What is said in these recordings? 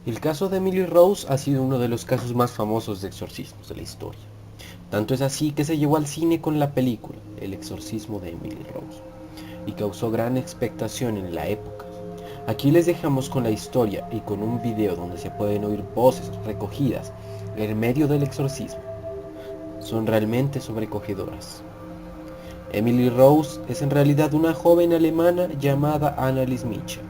El caso de Emily Rose ha sido uno de los casos más famosos de exorcismos de la historia. Tanto es así que se llevó al cine con la película El exorcismo de Emily Rose y causó gran expectación en la época. Aquí les dejamos con la historia y con un video donde se pueden oír voces recogidas en medio del exorcismo. Son realmente sobrecogedoras. Emily Rose es en realidad una joven alemana llamada Annelies Michel.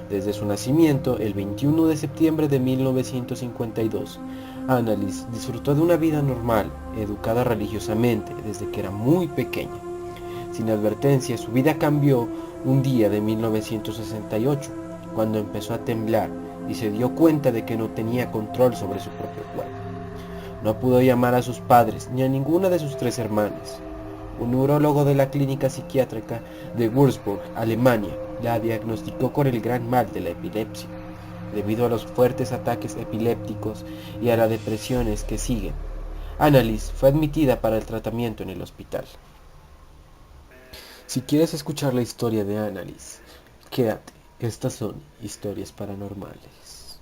Desde su nacimiento, el 21 de septiembre de 1952, Annelies disfrutó de una vida normal, educada religiosamente desde que era muy pequeña. Sin advertencia, su vida cambió un día de 1968, cuando empezó a temblar y se dio cuenta de que no tenía control sobre su propio cuerpo. No pudo llamar a sus padres ni a ninguna de sus tres hermanas. Un neurólogo de la clínica psiquiátrica de Würzburg, Alemania, la diagnosticó con el gran mal de la epilepsia, debido a los fuertes ataques epilépticos y a las depresiones que siguen. Annelies fue admitida para el tratamiento en el hospital. Si quieres escuchar la historia de Annelies, quédate. Estas son historias paranormales.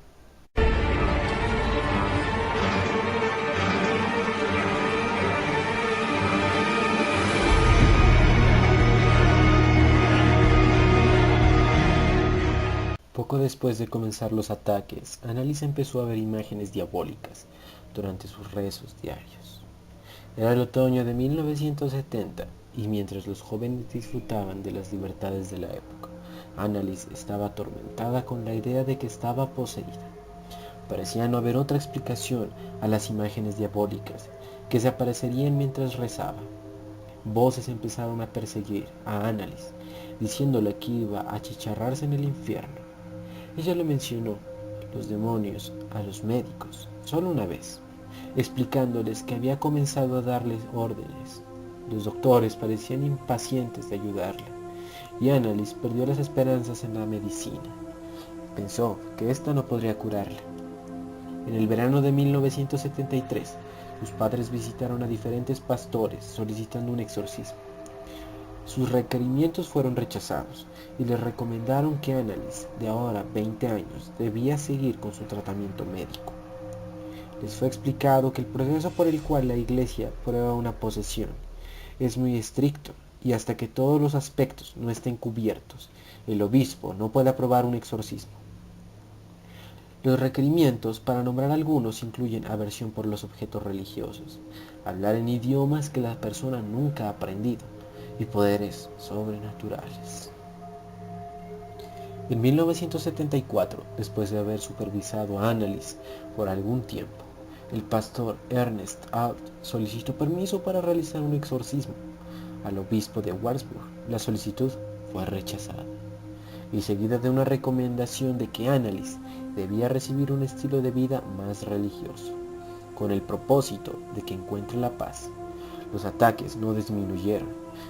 Poco después de comenzar los ataques, Annelies empezó a ver imágenes diabólicas durante sus rezos diarios. Era el otoño de 1970 y mientras los jóvenes disfrutaban de las libertades de la época, Annelies estaba atormentada con la idea de que estaba poseída. Parecía no haber otra explicación a las imágenes diabólicas que se aparecerían mientras rezaba. Voces empezaron a perseguir a Annelies, diciéndole que iba a achicharrarse en el infierno. Ella le mencionó los demonios a los médicos solo una vez, explicándoles que había comenzado a darles órdenes. Los doctores parecían impacientes de ayudarla, y Annelies perdió las esperanzas en la medicina. Pensó que ésta no podría curarla. En el verano de 1973, sus padres visitaron a diferentes pastores solicitando un exorcismo. Sus requerimientos fueron rechazados y les recomendaron que Annelies, de ahora 20 años, debía seguir con su tratamiento médico. Les fue explicado que el proceso por el cual la iglesia prueba una posesión es muy estricto y hasta que todos los aspectos no estén cubiertos, el obispo no puede aprobar un exorcismo. Los requerimientos, para nombrar algunos, incluyen aversión por los objetos religiosos, hablar en idiomas que la persona nunca ha aprendido y poderes sobrenaturales. En 1974, después de haber supervisado a Annelies por algún tiempo, el pastor Ernst Alt solicitó permiso para realizar un exorcismo al obispo de Würzburg. La solicitud fue rechazada y seguida de una recomendación de que Annelies debía recibir un estilo de vida más religioso, con el propósito de que encuentre la paz. Los ataques no disminuyeron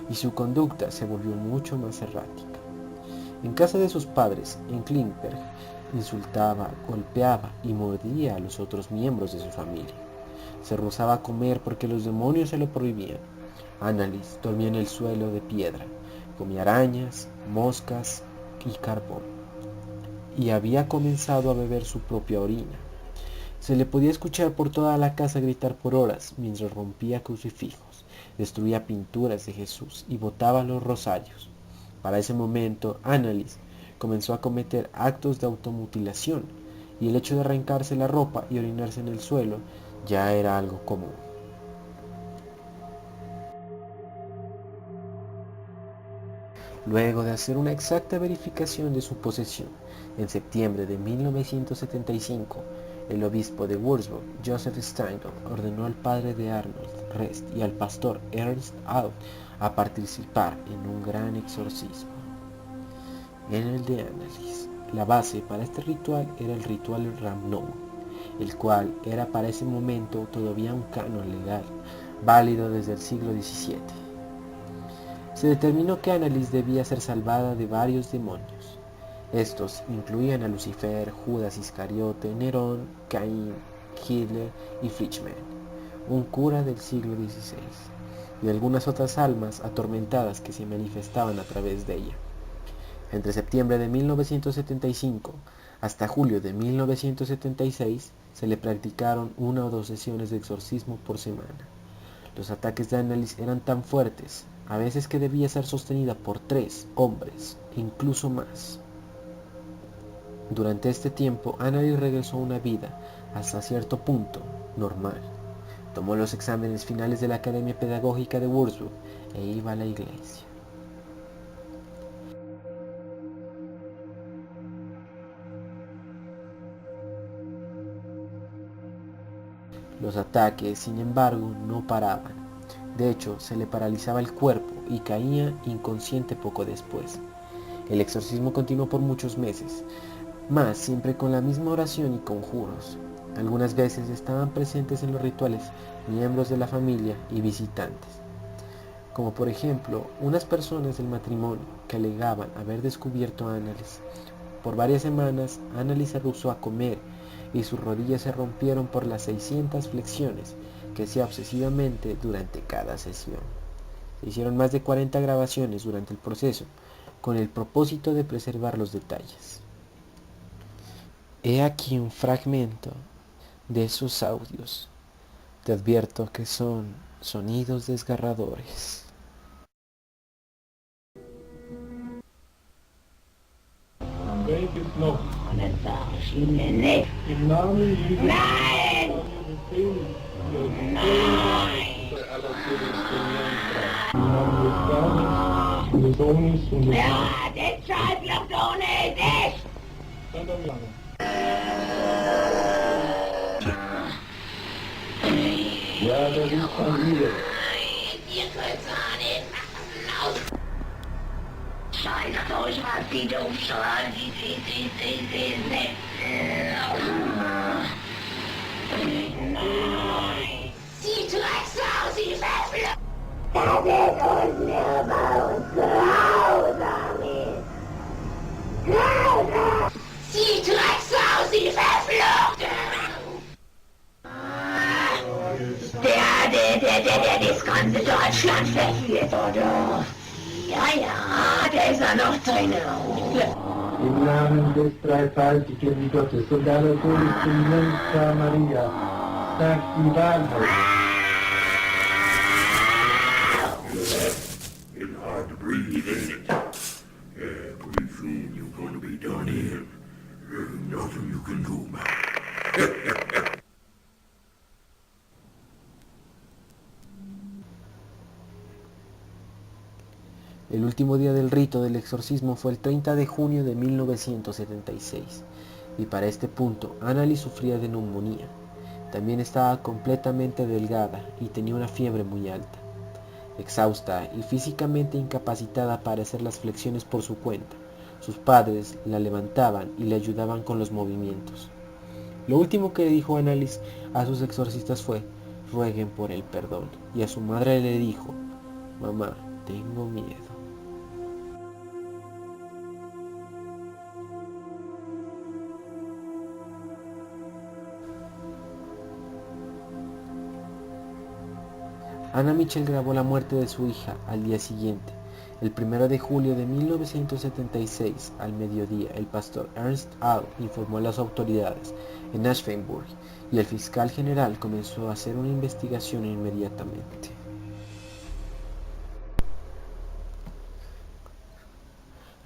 y su conducta se volvió mucho más errática. En casa de sus padres, en Klingenberg, insultaba, golpeaba y mordía a los otros miembros de su familia. Se rehusaba a comer porque los demonios se lo prohibían. Annelies dormía en el suelo de piedra, comía arañas, moscas y carbón, y había comenzado a beber su propia orina. Se le podía escuchar por toda la casa gritar por horas mientras rompía crucifijos, destruía pinturas de Jesús y botaba los rosarios. Para ese momento, Annelies comenzó a cometer actos de automutilación y el hecho de arrancarse la ropa y orinarse en el suelo ya era algo común. Luego de hacer una exacta verificación de su posesión, en septiembre de 1975, el obispo de Würzburg, Joseph Steindl, ordenó al padre de Arnold Rest y al pastor Ernst Alt a participar en un gran exorcismo. En el de Annelies, la base para este ritual era el ritual Ramnón, el cual era para ese momento todavía un canon legal, válido desde el siglo XVII. Se determinó que Annelies debía ser salvada de varios demonios. Estos incluían a Lucifer, Judas Iscariote, Nerón, Caín, Hitler y Fleischmann, un cura del siglo XVI, y algunas otras almas atormentadas que se manifestaban a través de ella. Entre septiembre de 1975 hasta julio de 1976 se le practicaron 1 o 2 sesiones de exorcismo por semana. Los ataques de Annalise eran tan fuertes, a veces que debía ser sostenida por 3 hombres, e incluso más. Durante este tiempo, Annalise regresó a una vida, hasta cierto punto, normal. Tomó los exámenes finales de la Academia Pedagógica de Würzburg e iba a la iglesia. Los ataques, sin embargo, no paraban. De hecho, se le paralizaba el cuerpo y caía inconsciente poco después. El exorcismo continuó por muchos meses, más siempre con la misma oración y conjuros. Algunas veces estaban presentes en los rituales miembros de la familia y visitantes, como por ejemplo unas personas del matrimonio que alegaban haber descubierto a Annalise. Por varias semanas, Annalise se rehusó a comer y sus rodillas se rompieron por las 600 flexiones que hacía obsesivamente durante cada sesión. Se hicieron más de 40 grabaciones durante el proceso, con el propósito de preservar los detalles. He aquí un fragmento de esos audios. Te advierto que son sonidos desgarradores. Welches noch? Das sag ich Ihnen nicht. Im Namen Jesu. Nein! Nein! Aller Im Namen des Vaters und des Sohnes und des Ja, den Scheißluft ohne dich! Stand am Lange. Ja, das ist von mir. Ihr könnt's auch nicht machen. Scheiße, euch was die Dummschreien, Nein! Sie Drecksau, sie Verflucht! Das ist unhörbar und grausam ist. Grausam! Sie Drecksau, sie Verflucht! Der das ganze Deutschland verführt, oder? Ja, der ist ja noch drin. Im Namen des dreifaltigen Gottes und aller Todesten Jungfrau Maria, sagt die Wahrheit. It's hard to breathe, isn't it? Yeah, pretty soon you're gonna be done in. There's nothing you can do about it. El último día del rito del exorcismo fue el 30 de junio de 1976, y para este punto Annalise sufría de neumonía. También estaba completamente delgada y tenía una fiebre muy alta. Exhausta y físicamente incapacitada para hacer las flexiones por su cuenta, sus padres la levantaban y le ayudaban con los movimientos. Lo último que dijo Annalise a sus exorcistas fue: rueguen por el perdón, y a su madre le dijo: mamá, tengo miedo. Anna Mitchell grabó la muerte de su hija al día siguiente. El 1 de julio de 1976, al mediodía, el pastor Ernst Ahl informó a las autoridades en Aschaffenburg y el fiscal general comenzó a hacer una investigación inmediatamente.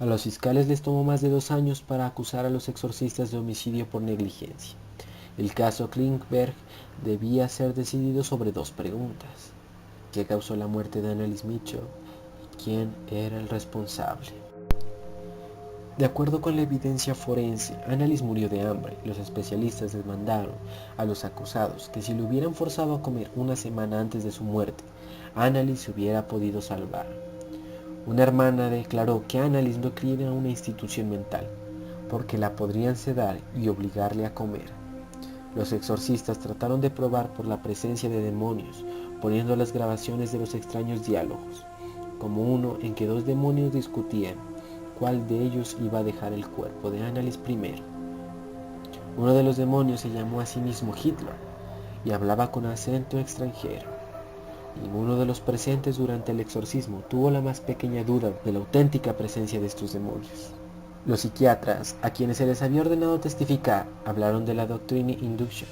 A los fiscales les tomó más de 2 años para acusar a los exorcistas de homicidio por negligencia. El caso Klingberg debía ser decidido sobre 2 preguntas: ¿qué causó la muerte de Annalise Mitchell? ¿Y quién era el responsable? De acuerdo con la evidencia forense, Annalise murió de hambre. Los especialistas demandaron a los acusados que si lo hubieran forzado a comer una semana antes de su muerte, Annalise se hubiera podido salvar. Una hermana declaró que Annalise no quería ir a una institución mental, porque la podrían sedar y obligarle a comer. Los exorcistas trataron de probar por la presencia de demonios, poniendo las grabaciones de los extraños diálogos, como uno en que 2 demonios discutían cuál de ellos iba a dejar el cuerpo de Annalise primero. Uno de los demonios se llamó a sí mismo Hitler y hablaba con acento extranjero. Ninguno de los presentes durante el exorcismo tuvo la más pequeña duda de la auténtica presencia de estos demonios. Los psiquiatras, a quienes se les había ordenado testificar, hablaron de la doctrina induction.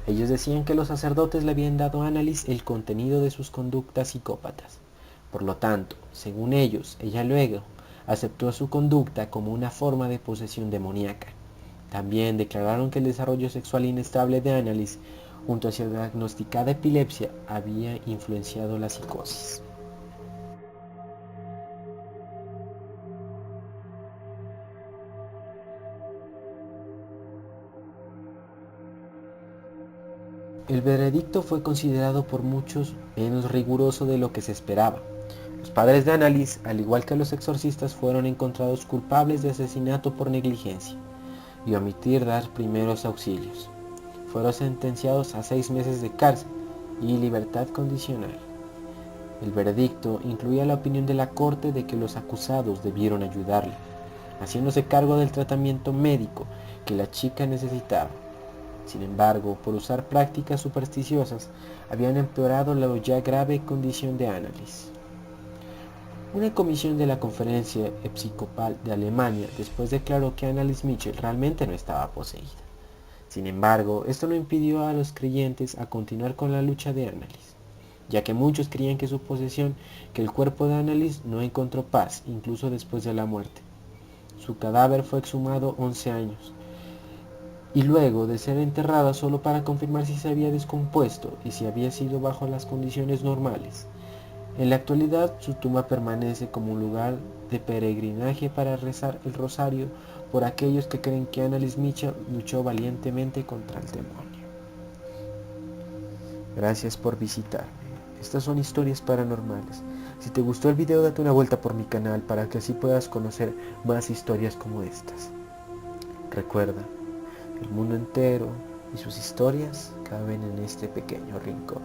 Ellos decían que los sacerdotes le habían dado a Annalise el contenido de sus conductas psicópatas. Por lo tanto, según ellos, ella luego aceptó su conducta como una forma de posesión demoníaca. También declararon que el desarrollo sexual inestable de Annalise, junto a su diagnosticada epilepsia, había influenciado la psicosis. El veredicto fue considerado por muchos menos riguroso de lo que se esperaba. Los padres de Annalise, al igual que los exorcistas, fueron encontrados culpables de asesinato por negligencia y omitir dar primeros auxilios. Fueron sentenciados a 6 meses de cárcel y libertad condicional. El veredicto incluía la opinión de la corte de que los acusados debieron ayudarle, haciéndose cargo del tratamiento médico que la chica necesitaba. Sin embargo, por usar prácticas supersticiosas, habían empeorado la ya grave condición de Annalise. Una comisión de la Conferencia Episcopal de Alemania después declaró que Annalise Michel realmente no estaba poseída. Sin embargo, esto no impidió a los creyentes a continuar con la lucha de Annalise, ya que muchos creían que su posesión, que el cuerpo de Annalise no encontró paz incluso después de la muerte. Su cadáver fue exhumado 11 años, y luego de ser enterrada solo para confirmar si se había descompuesto y si había sido bajo las condiciones normales. En la actualidad su tumba permanece como un lugar de peregrinaje para rezar el rosario por aquellos que creen que Annalise Michel luchó valientemente contra el demonio. Gracias por visitarme. Estas son historias paranormales. Si te gustó el video, date una vuelta por mi canal para que así puedas conocer más historias como estas. Recuerda, el mundo entero y sus historias caben en este pequeño rincón.